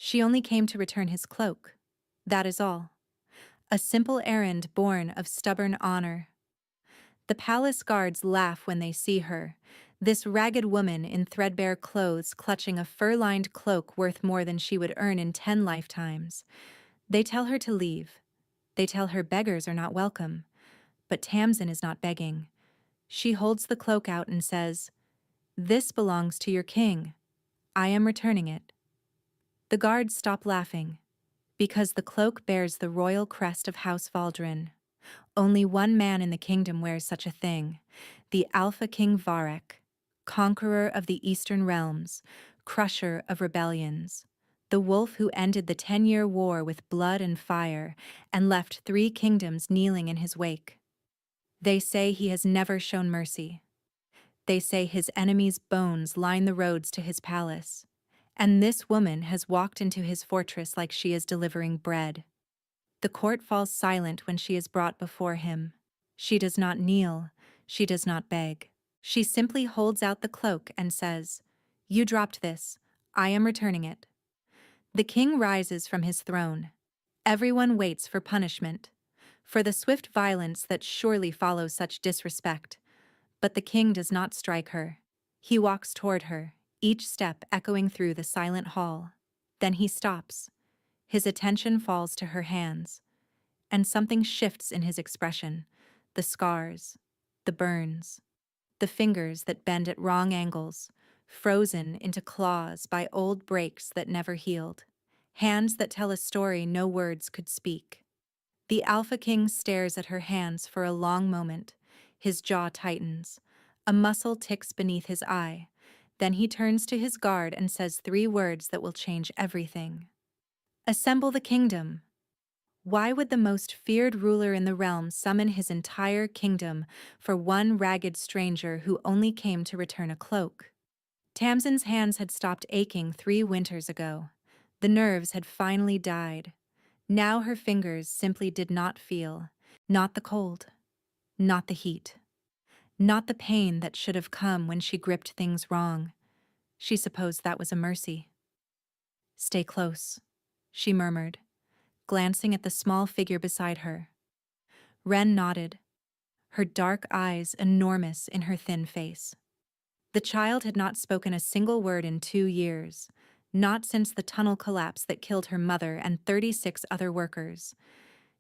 She only came to return his cloak. That is all. A simple errand born of stubborn honor. The palace guards laugh when they see her, this ragged woman in threadbare clothes clutching a fur-lined cloak worth more than she would earn in 10 lifetimes. They tell her to leave. They tell her beggars are not welcome. But Tamsin is not begging. She holds the cloak out and says, "This belongs to your king. I am returning it." The guards stop laughing, because the cloak bears the royal crest of House Valdrin. Only one man in the kingdom wears such a thing, the Alpha King Varek, conqueror of the Eastern realms, crusher of rebellions, the wolf who ended the 10-year war with blood and fire and left 3 kingdoms kneeling in his wake. They say he has never shown mercy. They say his enemies' bones line the roads to his palace, and this woman has walked into his fortress like she is delivering bread. The court falls silent when she is brought before him. She does not kneel, she does not beg. She simply holds out the cloak and says, "You dropped this, I am returning it." The king rises from his throne. Everyone waits for punishment, for the swift violence that surely follows such disrespect. But the king does not strike her. He walks toward her, each step echoing through the silent hall. Then he stops. His attention falls to her hands, and something shifts in his expression. The scars, the burns, the fingers that bend at wrong angles, frozen into claws by old breaks that never healed. Hands that tell a story no words could speak. The Alpha King stares at her hands for a long moment. His jaw tightens. A muscle ticks beneath his eye. Then he turns to his guard and says 3 words that will change everything. "Assemble the kingdom." Why would the most feared ruler in the realm summon his entire kingdom for one ragged stranger who only came to return a cloak? Tamsin's hands had stopped aching 3 winters ago. The nerves had finally died. Now her fingers simply did not feel, not the cold, not the heat, not the pain that should have come when she gripped things wrong. She supposed that was a mercy. "Stay close," she murmured, glancing at the small figure beside her. Wren nodded, her dark eyes enormous in her thin face. The child had not spoken a single word in 2 years, not since the tunnel collapse that killed her mother and 36 other workers.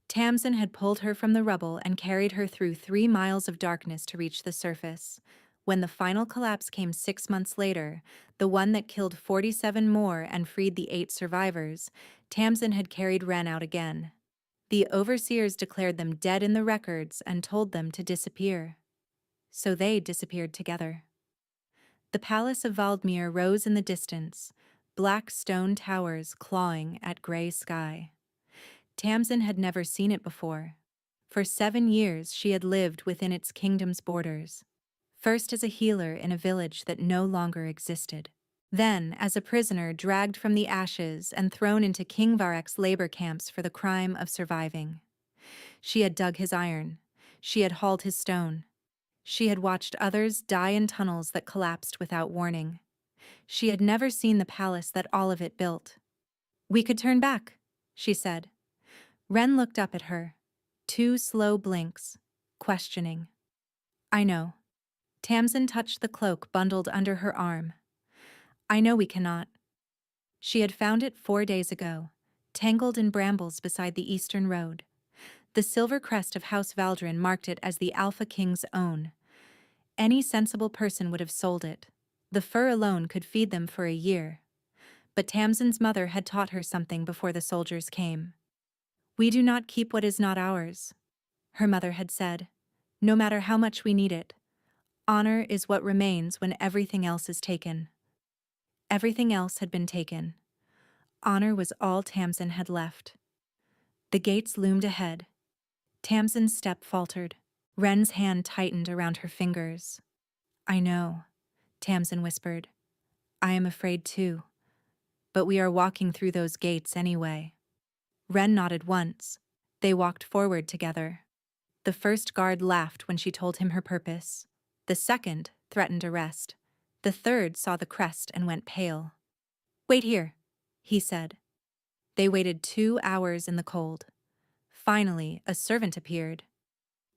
Tamsin had pulled her from the rubble and carried her through 3 miles of darkness to reach the surface. When the final collapse came 6 months later, the one that killed 47 more and freed the 8 survivors, Tamsin had carried Wren out again. The overseers declared them dead in the records and told them to disappear. So they disappeared together. The palace of Valdmir rose in the distance, black stone towers clawing at gray sky. Tamsin had never seen it before. For 7 years she had lived within its kingdom's borders. First as a healer in a village that no longer existed. Then as a prisoner dragged from the ashes and thrown into King Varek's labor camps for the crime of surviving. She had dug his iron. She had hauled his stone. She had watched others die in tunnels that collapsed without warning. She had never seen the palace that all of it built. "We could turn back," she said. Wren looked up at her. 2 slow blinks, questioning. "I know." Tamsin touched the cloak bundled under her arm. "I know we cannot." She had found it 4 days ago, tangled in brambles beside the eastern road. The silver crest of House Valdrin marked it as the Alpha King's own. Any sensible person would have sold it. The fur alone could feed them for a year. But Tamsin's mother had taught her something before the soldiers came. "We do not keep what is not ours," her mother had said. "No matter how much we need it. Honor is what remains when everything else is taken." Everything else had been taken. Honor was all Tamsin had left. The gates loomed ahead. Tamsin's step faltered. Wren's hand tightened around her fingers. "I know," Tamsin whispered. "I am afraid too. But we are walking through those gates anyway." Wren nodded once. They walked forward together. The first guard laughed when she told him her purpose. The second threatened arrest. The third saw the crest and went pale. "Wait here," he said. They waited 2 hours in the cold. Finally, a servant appeared.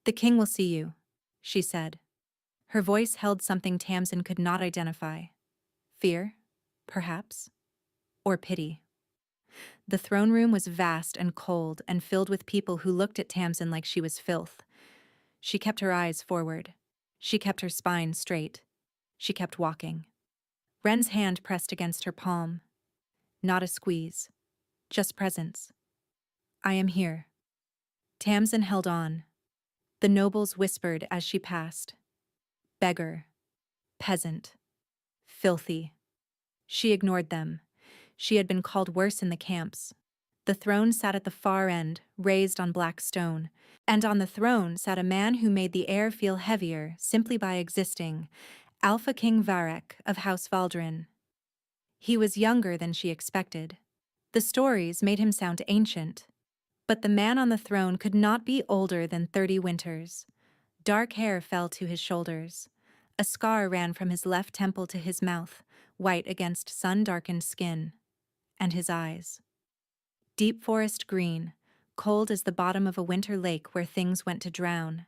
"The king will see you," she said. Her voice held something Tamsin could not identify. Fear, perhaps, or pity. The throne room was vast and cold and filled with people who looked at Tamsin like she was filth. She kept her eyes forward. She kept her spine straight. She kept walking. Ren's hand pressed against her palm. Not a squeeze. Just presence. "I am here." Tamsin held on. The nobles whispered as she passed. Beggar. Peasant. Filthy. She ignored them. She had been called worse in the camps. The throne sat at the far end, raised on black stone, and on the throne sat a man who made the air feel heavier simply by existing, Alpha King Varek of House Valdrin. He was younger than she expected. The stories made him sound ancient. But the man on the throne could not be older than 30 winters. Dark hair fell to his shoulders. A scar ran from his left temple to his mouth, white against sun-darkened skin. And his eyes. Deep forest green, cold as the bottom of a winter lake where things went to drown.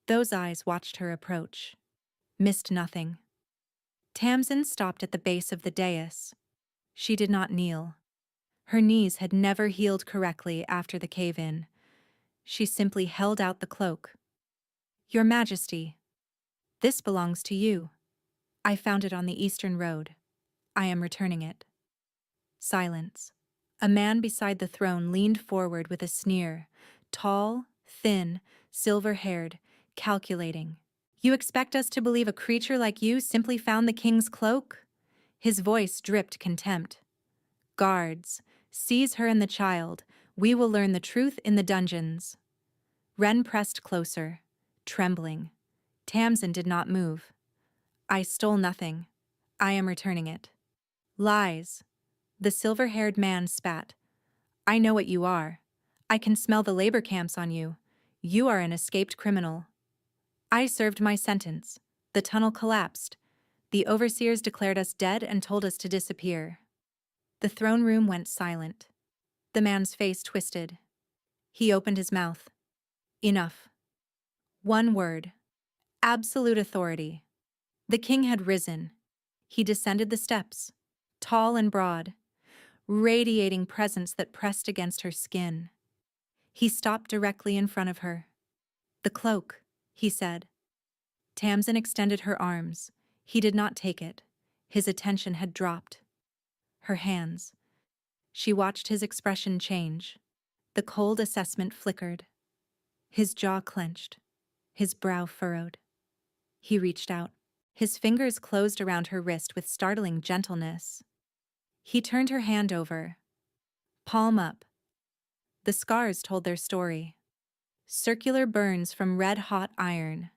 Those eyes watched her approach. Missed nothing. Tamsin stopped at the base of the dais. She did not kneel. Her knees had never healed correctly after the cave-in. She simply held out the cloak. "Your Majesty, this belongs to you. I found it on the Eastern Road. I am returning it." Silence. A man beside the throne leaned forward with a sneer. Tall, thin, silver-haired, calculating. "You expect us to believe a creature like you simply found the king's cloak?" His voice dripped contempt. "Guards, seize her and the child. We will learn the truth in the dungeons." Ren pressed closer, trembling. Tamsin did not move. "I stole nothing. I am returning it." "Lies." The silver-haired man spat. "I know what you are. I can smell the labor camps on you. You are an escaped criminal." "I served my sentence. The tunnel collapsed. The overseers declared us dead and told us to disappear." The throne room went silent. The man's face twisted. He opened his mouth. Enough. One word. Absolute authority. The king had risen. He descended the steps, tall and broad, radiating presence that pressed against her skin. He stopped directly in front of her. "The cloak," he said. Tamsin extended her arms. He did not take it. His attention had dropped. Her hands. She watched his expression change. The cold assessment flickered. His jaw clenched. His brow furrowed. He reached out. His fingers closed around her wrist with startling gentleness. He turned her hand over. Palm up. The scars told their story. Circular burns from red-hot iron.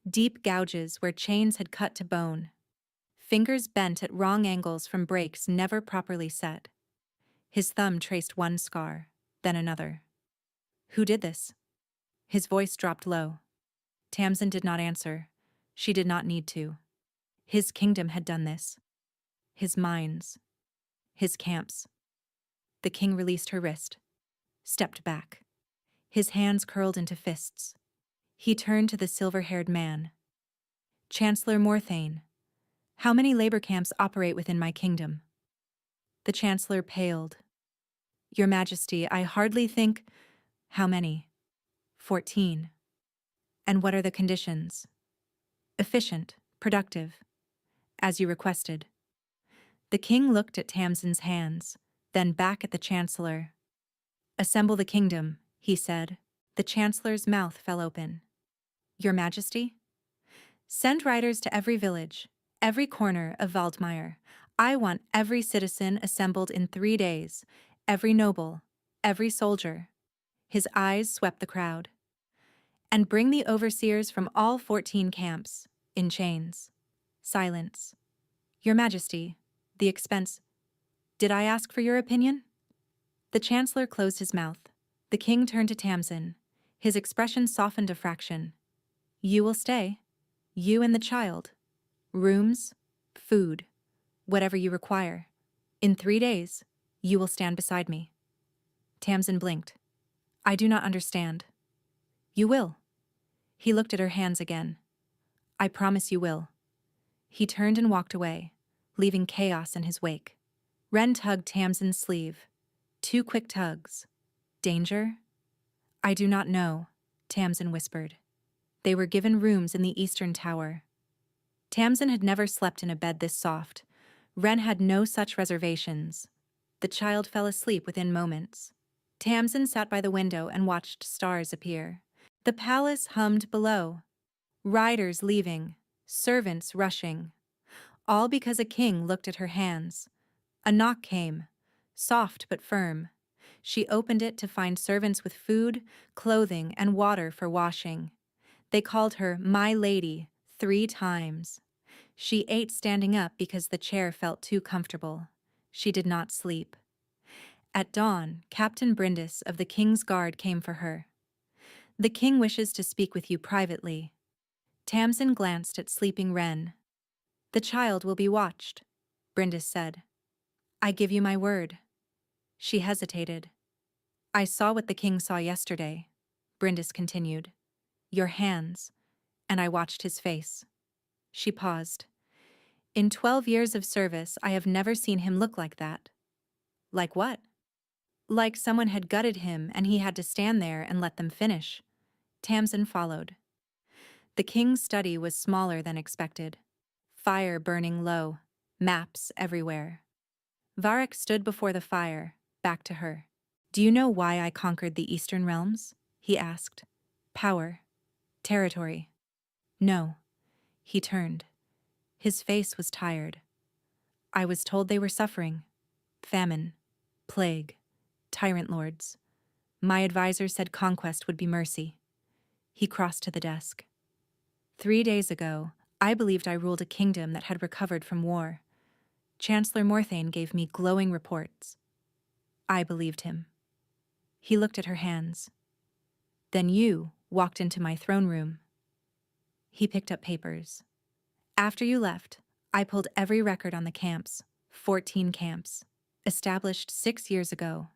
Deep gouges where chains had cut to bone. Fingers bent at wrong angles from breaks never properly set. His thumb traced one scar, then another. "Who did this?" His voice dropped low. Tamsin did not answer. She did not need to. His kingdom had done this. His mines. His camps. The king released her wrist. Stepped back. His hands curled into fists. He turned to the silver-haired man. "Chancellor Morthane, how many labor camps operate within my kingdom?" The chancellor paled. "Your Majesty, I hardly think—" "How many?" 14. "And what are the conditions?" "Efficient, productive, as you requested." The king looked at Tamsin's hands, then back at the chancellor. "Assemble the kingdom," he said. The chancellor's mouth fell open. "Your Majesty?" "Send riders to every village, every corner of Waldmeyer. I want every citizen assembled in 3 days, every noble, every soldier." His eyes swept the crowd. "And bring the overseers from all 14 camps, in chains." Silence. "Your Majesty, the expense—" "Did I ask for your opinion?" The chancellor closed his mouth. The king turned to Tamsin. His expression softened a fraction. "You will stay. You and the child. Rooms, food, whatever you require. In 3 days, You will stand beside me. Tamsin blinked. I do not understand. You will. He looked at her hands again. I promise you will. He turned and walked away, leaving chaos in his wake. Ren tugged Tamsin's sleeve. 2 quick tugs. Danger? I do not know, Tamsin whispered. They were given rooms in the eastern tower. Tamsin had never slept in a bed this soft. Ren had no such reservations. The child fell asleep within moments. Tamsin sat by the window and watched stars appear. The palace hummed below. Riders leaving, servants rushing. All because a king looked at her hands. A knock came, soft but firm. She opened it to find servants with food, clothing, and water for washing. They called her "My Lady" 3 times. She ate standing up because the chair felt too comfortable. She did not sleep. At dawn, Captain Brindis of the King's Guard came for her. The king wishes to speak with you privately. Tamsin glanced at sleeping Ren. The child will be watched, Brindis said. I give you my word. She hesitated. I saw what the king saw yesterday, Brindis continued. Your hands. And I watched his face. She paused. In 12 years of service, I have never seen him look like that. Like what? Like someone had gutted him and he had to stand there and let them finish. Tamsin followed. The king's study was smaller than expected. Fire burning low, maps everywhere. Varric stood before the fire, back to her. Do you know why I conquered the Eastern Realms? He asked. Power. Territory. No. He turned. His face was tired. I was told they were suffering. Famine. Plague. Tyrant lords. My advisor said conquest would be mercy. He crossed to the desk. 3 days ago, I believed I ruled a kingdom that had recovered from war. Chancellor Morthane gave me glowing reports. I believed him. He looked at her hands. Then you walked into my throne room. He picked up papers. After you left, I pulled every record on the camps, 14 camps, established 6 years ago.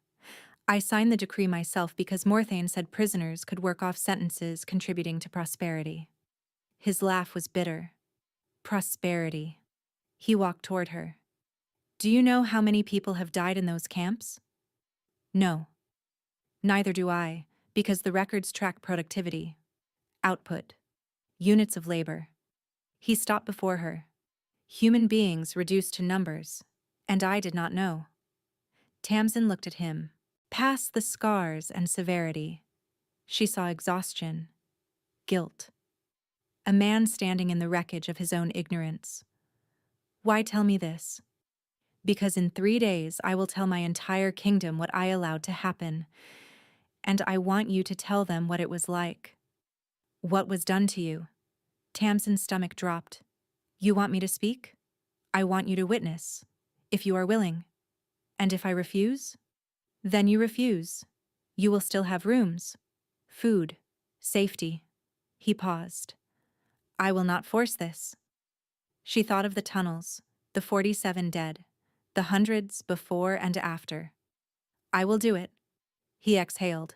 I signed the decree myself because Morthane said prisoners could work off sentences contributing to prosperity. His laugh was bitter. Prosperity. He walked toward her. Do you know how many people have died in those camps? No. Neither do I, because the records track productivity, output, units of labor. He stopped before her. Human beings reduced to numbers, and I did not know. Tamsin looked at him. Past the scars and severity, she saw exhaustion, guilt. A man standing in the wreckage of his own ignorance. Why tell me this? Because in 3 days I will tell my entire kingdom what I allowed to happen, and I want you to tell them what it was like. What was done to you? Tamsin's stomach dropped. You want me to speak? I want you to witness, if you are willing. And if I refuse? Then you refuse. You will still have rooms, food, safety. He paused. I will not force this. She thought of the tunnels, the 47 dead, the hundreds before and after. I will do it. He exhaled.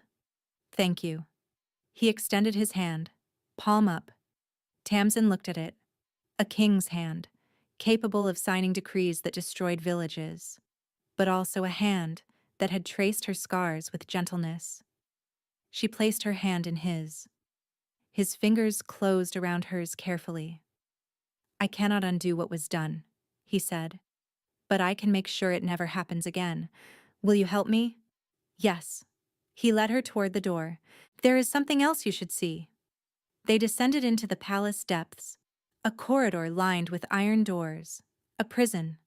Thank you. He extended his hand, palm up. Tamsin looked at it. A king's hand, capable of signing decrees that destroyed villages, but also a hand that had traced her scars with gentleness. She placed her hand in his. His fingers closed around hers carefully. I cannot undo what was done, he said, but I can make sure it never happens again. Will you help me? Yes. He led her toward the door. There is something else you should see. They descended into the palace depths, a corridor lined with iron doors, a prison.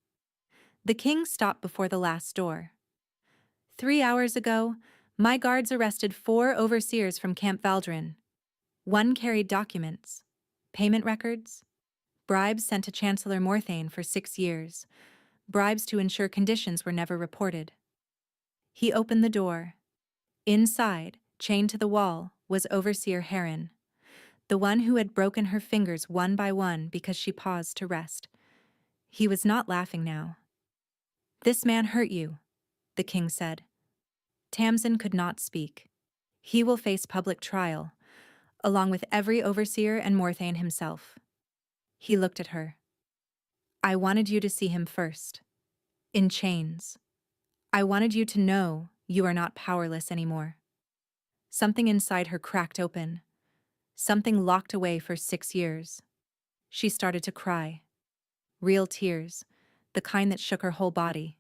The king stopped before the last door. 3 hours ago, my guards arrested 4 overseers from Camp Valdrin. 1 carried documents, payment records, bribes sent to Chancellor Morthane for 6 years, bribes to ensure conditions were never reported. He opened the door. Inside, chained to the wall, was Overseer Heron, the one who had broken her fingers one by one because she paused to rest. He was not laughing now. This man hurt you. the king said. Tamsin could not speak. He will face public trial, along with every overseer and Morthane himself. He looked at her. I wanted you to see him first. In chains. I wanted you to know you are not powerless anymore. Something inside her cracked open. Something locked away for 6 years. She started to cry. Real tears, the kind that shook her whole body.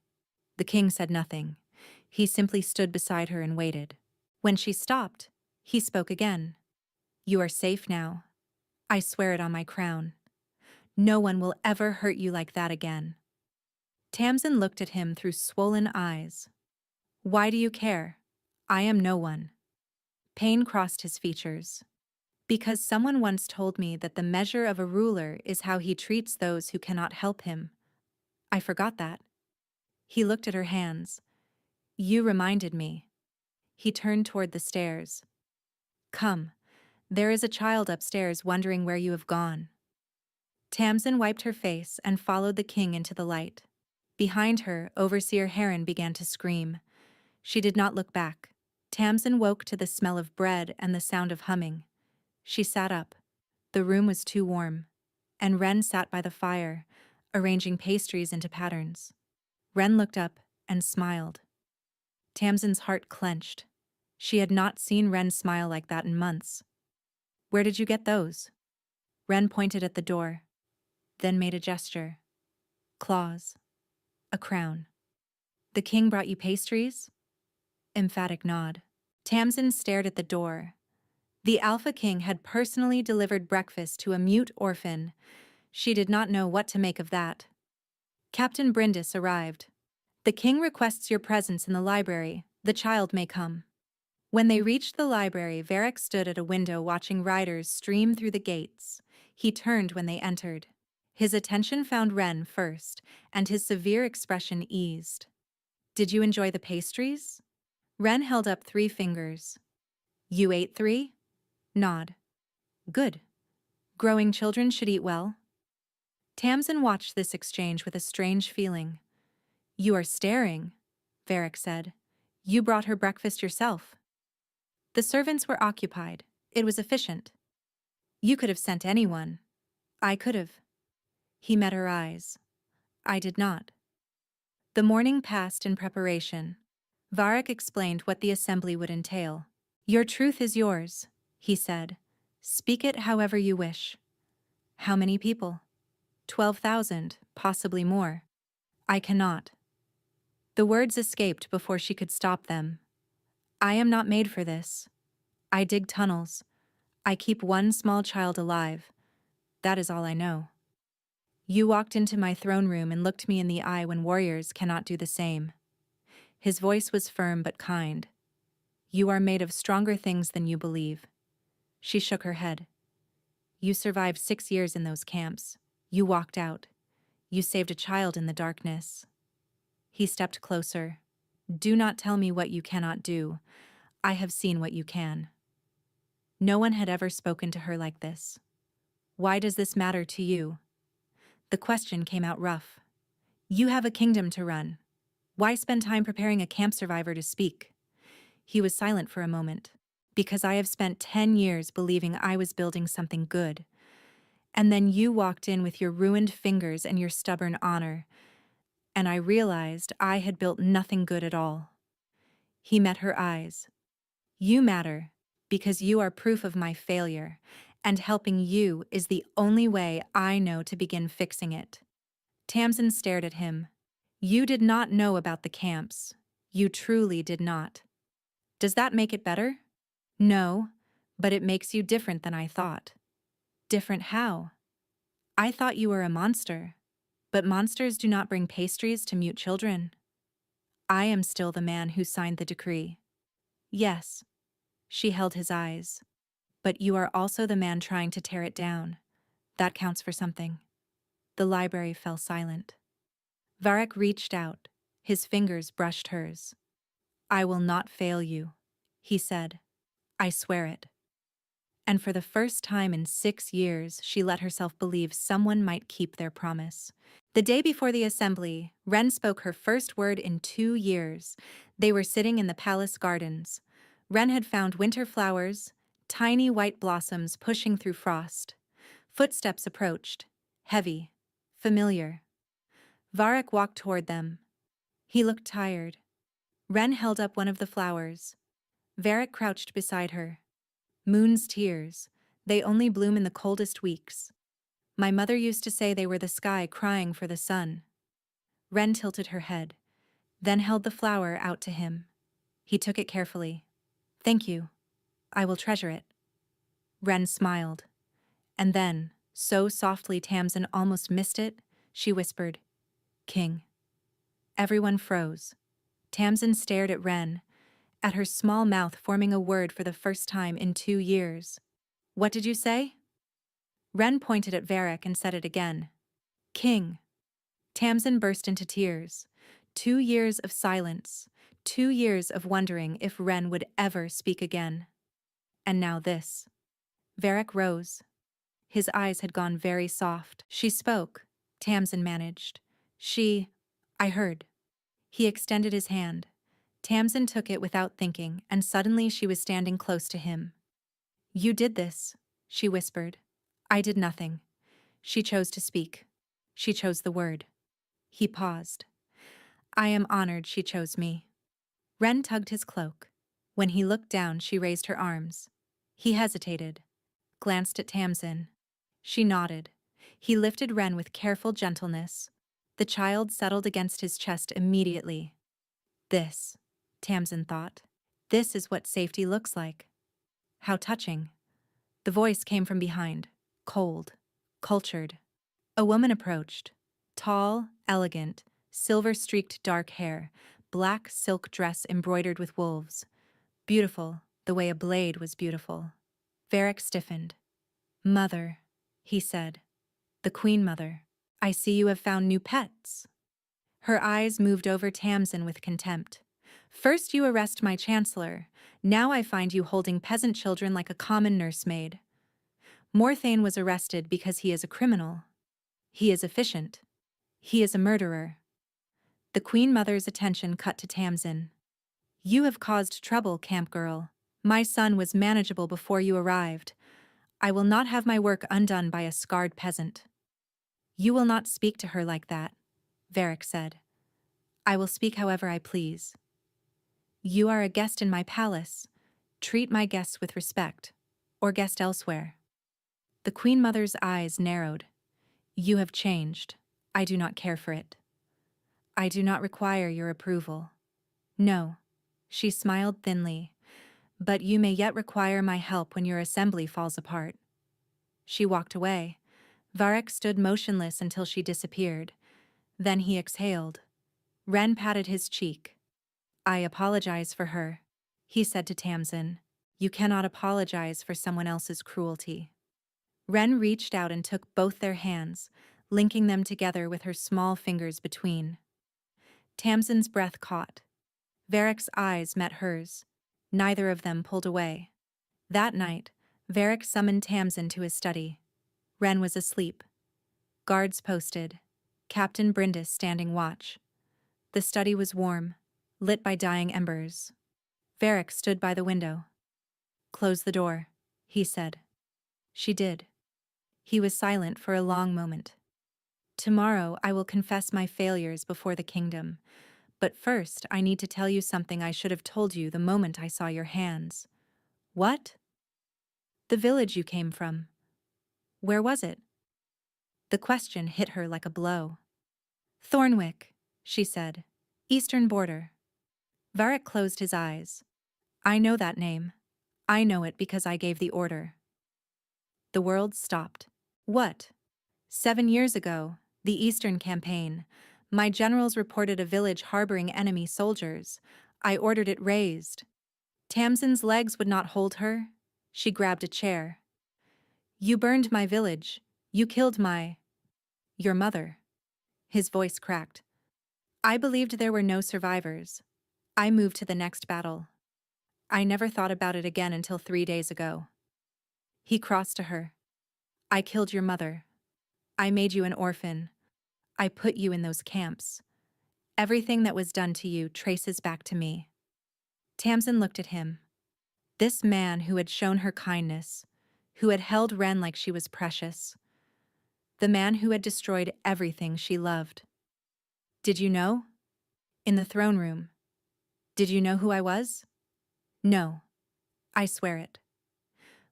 The king said nothing. He simply stood beside her and waited. When she stopped, he spoke again. You are safe now. I swear it on my crown. No one will ever hurt you like that again. Tamsin looked at him through swollen eyes. Why do you care? I am no one. Pain crossed his features. Because someone once told me that the measure of a ruler is how he treats those who cannot help him. I forgot that. He looked at her hands. You reminded me. He turned toward the stairs. Come, there is a child upstairs wondering where you have gone. Tamsin wiped her face and followed the king into the light. Behind her, Overseer Heron began to scream. She did not look back. Tamsin woke to the smell of bread and the sound of humming. She sat up. The room was too warm, and Wren sat by the fire, arranging pastries into patterns. Wren looked up and smiled. Tamsin's heart clenched. She had not seen Wren smile like that in months. Where did you get those? Wren pointed at the door, then made a gesture. Claws. A crown. The king brought you pastries? Emphatic nod. Tamsin stared at the door. The Alpha King had personally delivered breakfast to a mute orphan. She did not know what to make of that. Captain Brindis arrived. The king requests your presence in the library. The child may come. When they reached the library, Varric stood at a window watching riders stream through the gates. He turned when they entered. His attention found Wren first, and his severe expression eased. Did you enjoy the pastries? Wren held up 3 fingers. You ate 3? Nod. Good. Growing children should eat well. Tamsin watched this exchange with a strange feeling. You are staring, Varric said. You brought her breakfast yourself. The servants were occupied. It was efficient. You could have sent anyone. I could have. He met her eyes. I did not. The morning passed in preparation. Varric explained what the assembly would entail. Your truth is yours, he said. Speak it however you wish. How many people? 12,000, possibly more. I cannot. The words escaped before she could stop them. I am not made for this. I dig tunnels. I keep one small child alive. That is all I know. You walked into my throne room and looked me in the eye when warriors cannot do the same. His voice was firm but kind. You are made of stronger things than you believe. She shook her head. You survived 6 years in those camps. You walked out. You saved a child in the darkness. He stepped closer. Do not tell me what you cannot do. I have seen what you can. No one had ever spoken to her like this. Why does this matter to you? The question came out rough. You have a kingdom to run. Why spend time preparing a camp survivor to speak? He was silent for a moment. Because I have spent 10 years believing I was building something good. And then you walked in with your ruined fingers and your stubborn honor. And I realized I had built nothing good at all. He met her eyes. You matter, because you are proof of my failure, and helping you is the only way I know to begin fixing it. Tamsin stared at him. You did not know about the camps. You truly did not. Does that make it better? No, but it makes you different than I thought. Different how? I thought you were a monster, but monsters do not bring pastries to mute children. I am still the man who signed the decree. Yes. She held his eyes. But you are also the man trying to tear it down. That counts for something. The library fell silent. Varric reached out. His fingers brushed hers. I will not fail you, he said. I swear it. And for the first time in 6 years, she let herself believe someone might keep their promise. The day before the assembly, Wren spoke her first word in 2 years. They were sitting in the palace gardens. Wren had found winter flowers, tiny white blossoms pushing through frost. Footsteps approached, heavy, familiar. Varric walked toward them. He looked tired. Wren held up one of the flowers. Varric crouched beside her. Moon's tears. They only bloom in the coldest weeks. My mother used to say they were the sky crying for the sun. Wren tilted her head, then held the flower out to him. He took it carefully. Thank you. I will treasure it. Wren smiled. And then, so softly Tamsin almost missed it, she whispered, King. Everyone froze. Tamsin stared at Wren, at her small mouth forming a word for the first time in 2 years. What did you say? Wren pointed at Varric and said it again. King. Tamsin burst into tears. 2 years of silence. 2 years of wondering if Wren would ever speak again. And now this. Varric rose. His eyes had gone very soft. She spoke. Tamsin managed. I heard. He extended his hand. Tamsin took it without thinking, and suddenly she was standing close to him. You did this, she whispered. I did nothing. She chose to speak. She chose the word. He paused. I am honored she chose me. Wren tugged his cloak. When he looked down, she raised her arms. He hesitated, glanced at Tamsin. She nodded. He lifted Wren with careful gentleness. The child settled against his chest immediately. This, Tamsin thought. This is what safety looks like. How touching. The voice came from behind, cold, cultured. A woman approached. Tall, elegant, silver-streaked dark hair, black silk dress embroidered with wolves. Beautiful, the way a blade was beautiful. Varric stiffened. Mother, he said. The Queen Mother. I see you have found new pets. Her eyes moved over Tamsin with contempt. First you arrest my chancellor. Now I find you holding peasant children like a common nursemaid. Morthane was arrested because he is a criminal. He is efficient. He is a murderer. The Queen Mother's attention cut to Tamsin. You have caused trouble, camp girl. My son was manageable before you arrived. I will not have my work undone by a scarred peasant. You will not speak to her like that, Varric said. I will speak however I please. You are a guest in my palace. Treat my guests with respect, or guest elsewhere. The Queen Mother's eyes narrowed. You have changed. I do not care for it. I do not require your approval. No, she smiled thinly, but you may yet require my help when your assembly falls apart. She walked away. Varric stood motionless until she disappeared. Then he exhaled. Wren patted his cheek. I apologize for her, he said to Tamsin. You cannot apologize for someone else's cruelty. Wren reached out and took both their hands, linking them together with her small fingers between. Tamsin's breath caught. Varric's eyes met hers. Neither of them pulled away. That night, Varric summoned Tamsin to his study. Wren was asleep. Guards posted. Captain Brindis standing watch. The study was warm, lit by dying embers. Varric stood by the window. Close the door, he said. She did. He was silent for a long moment. Tomorrow I will confess my failures before the kingdom. But first I need to tell you something I should have told you the moment I saw your hands. What? The village you came from. Where was it? The question hit her like a blow. Thornwick, she said. Eastern border. Varric closed his eyes. I know that name. I know it because I gave the order. The world stopped. What? 7 years ago, the Eastern Campaign. My generals reported a village harboring enemy soldiers. I ordered it razed. Tamsin's legs would not hold her. She grabbed a chair. You burned my village. You killed your mother. His voice cracked. I believed there were no survivors. I moved to the next battle. I never thought about it again until 3 days ago. He crossed to her. I killed your mother. I made you an orphan. I put you in those camps. Everything that was done to you traces back to me. Tamsin looked at him. This man who had shown her kindness, who had held Ren like she was precious. The man who had destroyed everything she loved. Did you know? In the throne room. Did you know who I was? No. I swear it.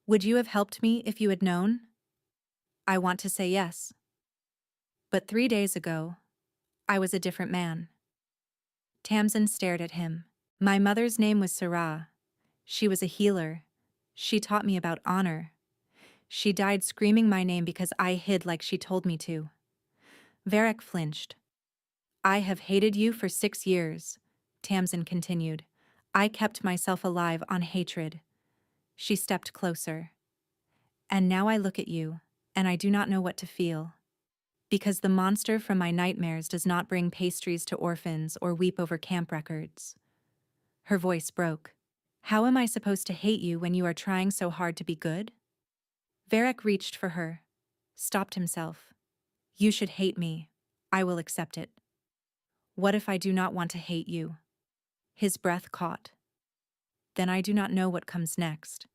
Would you have helped me if you had known? I want to say yes. But 3 days ago, I was a different man. Tamsin stared at him. My mother's name was Sarah. She was a healer. She taught me about honor. She died screaming my name because I hid like she told me to. Varric flinched. I have hated you for 6 years, Tamsin continued. I kept myself alive on hatred. She stepped closer. And now I look at you, and I do not know what to feel. Because the monster from my nightmares does not bring pastries to orphans or weep over camp records. Her voice broke. How am I supposed to hate you when you are trying so hard to be good? Varric reached for her, stopped himself. You should hate me. I will accept it. What if I do not want to hate you? His breath caught. Then I do not know what comes next.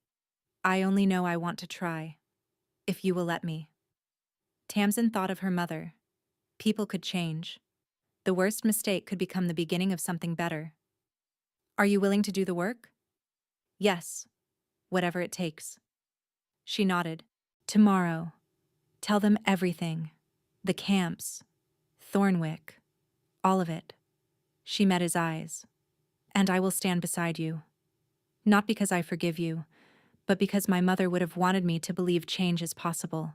I only know I want to try. If you will let me. Tamsin thought of her mother. People could change. The worst mistake could become the beginning of something better. Are you willing to do the work? Yes. Whatever it takes. She nodded. Tomorrow. Tell them everything. The camps. Thornwick. All of it. She met his eyes. And I will stand beside you. Not because I forgive you, but because my mother would have wanted me to believe change is possible.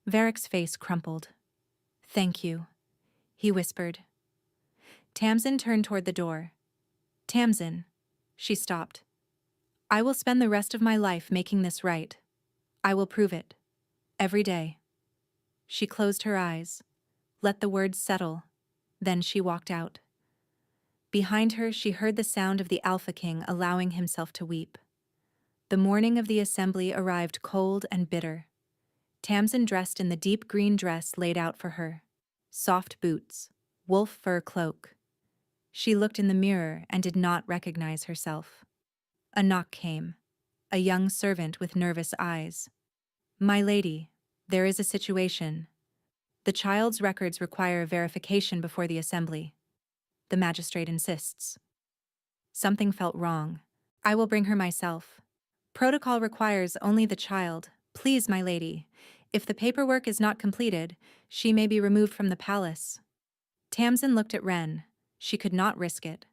Varric's face crumpled. Thank you, he whispered. Tamsin turned toward the door. Tamsin. She stopped. I will spend the rest of my life making this right. I will prove it. Every day. She closed her eyes, let the words settle, then she walked out. Behind her, she heard the sound of the Alpha King allowing himself to weep. The morning of the assembly arrived cold and bitter. Tamsin dressed in the deep green dress laid out for her. Soft boots, wolf fur cloak. She looked in the mirror and did not recognize herself. A knock came. A young servant with nervous eyes. My lady, there is a situation. The child's records require verification before the assembly. The magistrate insists. Something felt wrong. I will bring her myself. Protocol requires only the child. Please, my lady. If the paperwork is not completed, she may be removed from the palace. Tamsin looked at Ren. She could not risk it.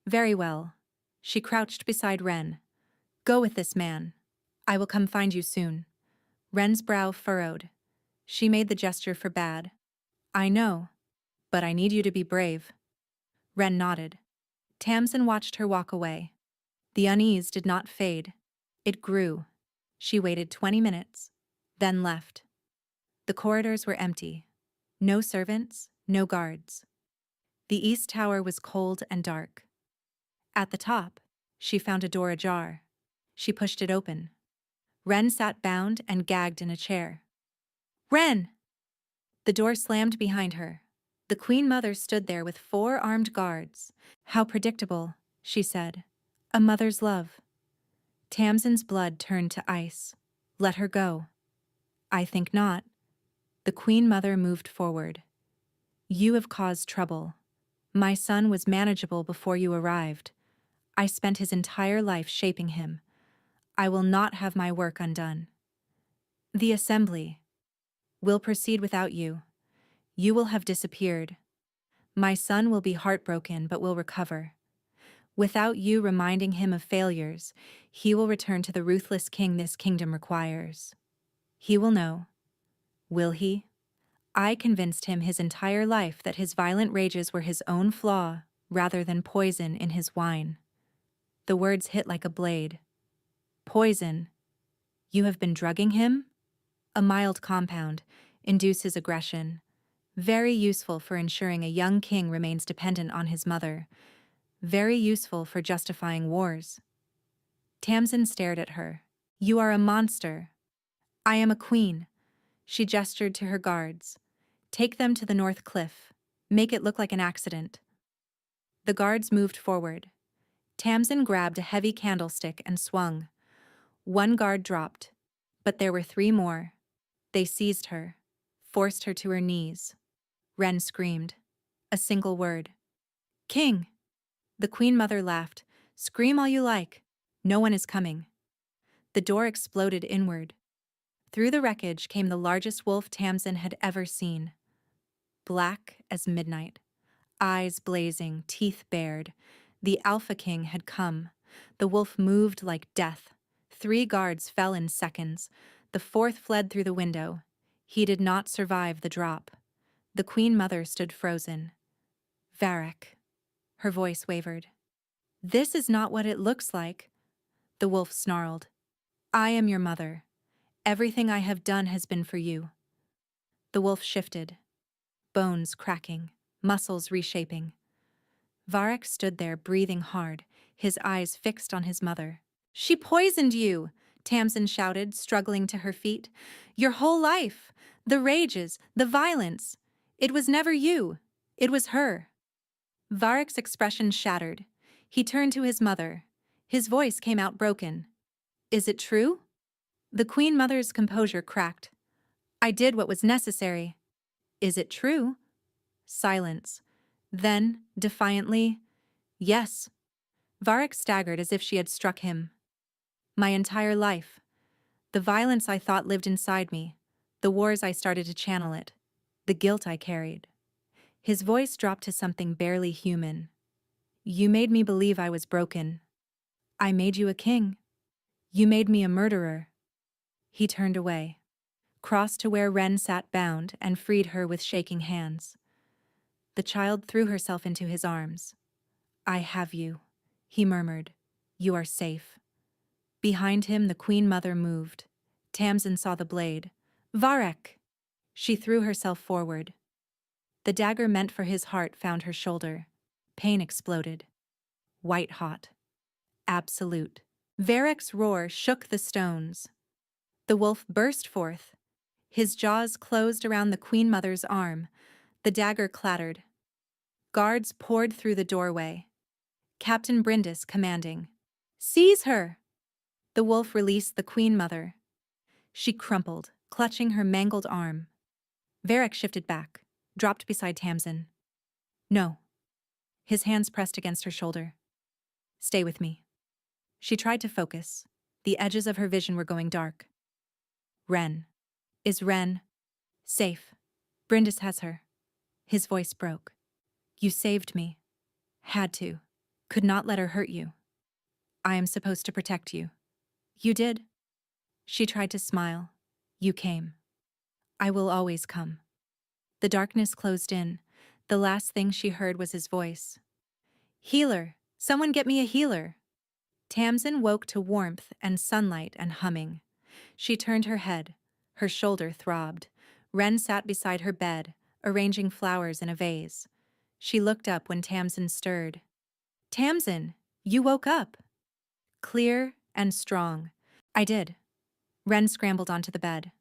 Very well. She crouched beside Ren. Go with this man. I will come find you soon. Ren's brow furrowed. She made the gesture for bad. I know, but I need you to be brave. Ren nodded. Tamsin watched her walk away. The unease did not fade. It grew. She waited 20 minutes, then left. The corridors were empty. No servants, no guards. The east tower was cold and dark. At the top, she found a door ajar. She pushed it open. Ren sat bound and gagged in a chair. Ren! The door slammed behind her. The Queen Mother stood there with 4 armed guards. How predictable, she said. A mother's love. Tamsin's blood turned to ice. Let her go. I think not. The Queen Mother moved forward. You have caused trouble. My son was manageable before you arrived. I spent his entire life shaping him. I will not have my work undone. The assembly will proceed without you. You will have disappeared. My son will be heartbroken but will recover. Without you reminding him of failures, he will return to the ruthless king this kingdom requires. He will know. Will he? I convinced him his entire life that his violent rages were his own flaw rather than poison in his wine. The words hit like a blade. Poison. You have been drugging him? A mild compound induces aggression. Very useful for ensuring a young king remains dependent on his mother. Very useful for justifying wars. Tamsin stared at her. You are a monster. I am a queen. She gestured to her guards. Take them to the north cliff. Make it look like an accident. The guards moved forward. Tamsin grabbed a heavy candlestick and swung. One guard dropped, but there were 3 more. They seized her, forced her to her knees. Wren screamed. A single word. King! The Queen Mother laughed. Scream all you like. No one is coming. The door exploded inward. Through the wreckage came the largest wolf Tamsin had ever seen. Black as midnight, eyes blazing, teeth bared. The Alpha King had come. The wolf moved like death. 3 guards fell in seconds. The 4th fled through the window. He did not survive the drop. The Queen Mother stood frozen. Varric. Her voice wavered. This is not what it looks like. The wolf snarled. I am your mother. Everything I have done has been for you. The wolf shifted. Bones cracking, muscles reshaping. Varric stood there breathing hard, his eyes fixed on his mother. She poisoned you, Tamsin shouted, struggling to her feet. Your whole life, the rages, the violence. It was never you. It was her. Varric's expression shattered. He turned to his mother. His voice came out broken. Is it true? The Queen Mother's composure cracked. I did what was necessary. Is it true? Silence. Then, defiantly, yes. Varric staggered as if she had struck him. My entire life. The violence I thought lived inside me. The wars I started to channel it. The guilt I carried. His voice dropped to something barely human. You made me believe I was broken. I made you a king. You made me a murderer. He turned away, crossed to where Wren sat bound, and freed her with shaking hands. The child threw herself into his arms. I have you, he murmured. You are safe. Behind him, the Queen Mother moved. Tamsin saw the blade. Varric! She threw herself forward. The dagger meant for his heart found her shoulder. Pain exploded. White hot. Absolute. Varric's roar shook the stones. The wolf burst forth. His jaws closed around the Queen Mother's arm. The dagger clattered. Guards poured through the doorway. Captain Brindis commanding. Seize her! The wolf released the Queen Mother. She crumpled, clutching her mangled arm. Varric shifted back, dropped beside Tamsin. No. His hands pressed against her shoulder. Stay with me. She tried to focus. The edges of her vision were going dark. Wren. Is Wren safe? Brindis has her. His voice broke. You saved me. Had to. Could not let her hurt you. I am supposed to protect you. You did. She tried to smile. You came. I will always come. The darkness closed in. The last thing she heard was his voice. Healer! Someone get me a healer! Tamsin woke to warmth and sunlight and humming. She turned her head. Her shoulder throbbed. Wren sat beside her bed, arranging flowers in a vase. She looked up when Tamsin stirred. Tamsin, you woke up. Clear and strong. I did. Wren scrambled onto the bed.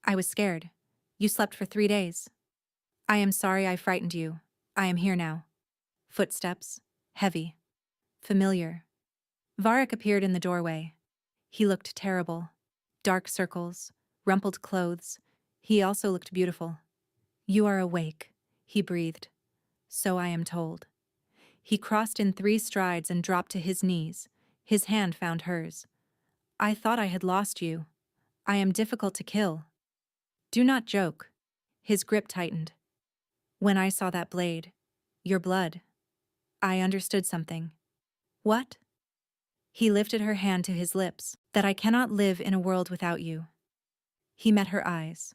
I was scared. You slept for 3 days. I am sorry I frightened you. I am here now. Footsteps. Heavy. Familiar. Varric appeared in the doorway. He looked terrible. Dark circles. Rumpled clothes. He also looked beautiful. You are awake, he breathed. So I am told. He crossed in 3 strides and dropped to his knees. His hand found hers. I thought I had lost you. I am difficult to kill. Do not joke. His grip tightened. When I saw that blade, your blood, I understood something. What? He lifted her hand to his lips. That I cannot live in a world without you. He met her eyes.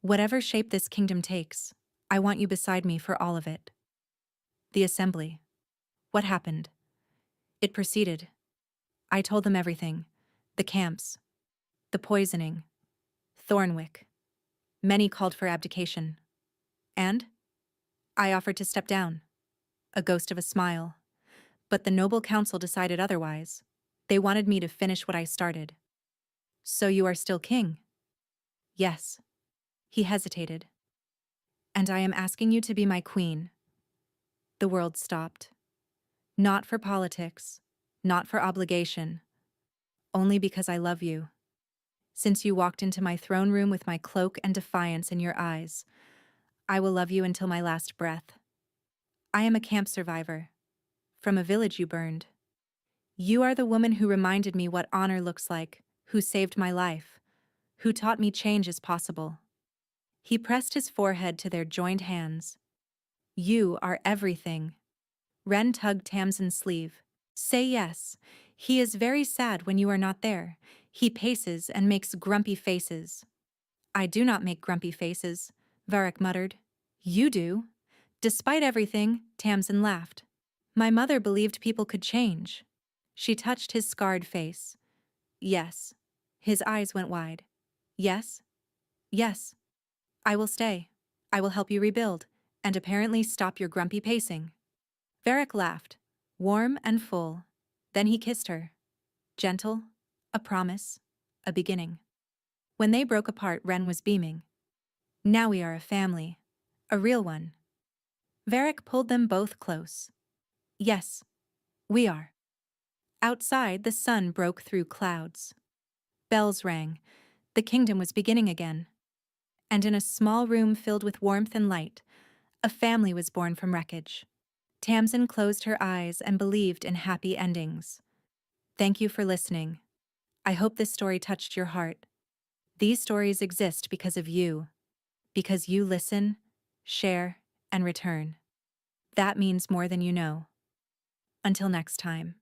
Whatever shape this kingdom takes, I want you beside me for all of it. The assembly. What happened? It proceeded. I told them everything. The camps. The poisoning. Thornwick. Many called for abdication. And? I offered to step down. A ghost of a smile. But the noble council decided otherwise. They wanted me to finish what I started. So you are still king? Yes. He hesitated. And I am asking you to be my queen. The world stopped. Not for politics, not for obligation, only because I love you. Since you walked into my throne room with my cloak and defiance in your eyes, I will love you until my last breath. I am a camp survivor, from a village you burned. You are the woman who reminded me what honor looks like, who saved my life, who taught me change is possible. He pressed his forehead to their joined hands. You are everything. Ren tugged Tamsin's sleeve. Say yes. He is very sad when you are not there. He paces and makes grumpy faces. I do not make grumpy faces, Varric muttered. You do. Despite everything, Tamsin laughed. My mother believed people could change. She touched his scarred face. Yes. His eyes went wide. Yes? Yes. I will stay. I will help you rebuild, and apparently stop your grumpy pacing. Varric laughed, warm and full. Then he kissed her. Gentle, a promise, a beginning. When they broke apart, Ren was beaming. Now we are a family. A real one. Varric pulled them both close. Yes, we are. Outside, the sun broke through clouds. Bells rang. The kingdom was beginning again. And in a small room filled with warmth and light, a family was born from wreckage. Tamsin closed her eyes and believed in happy endings. Thank you for listening. I hope this story touched your heart. These stories exist because of you. Because you listen, share, and return. That means more than you know. Until next time.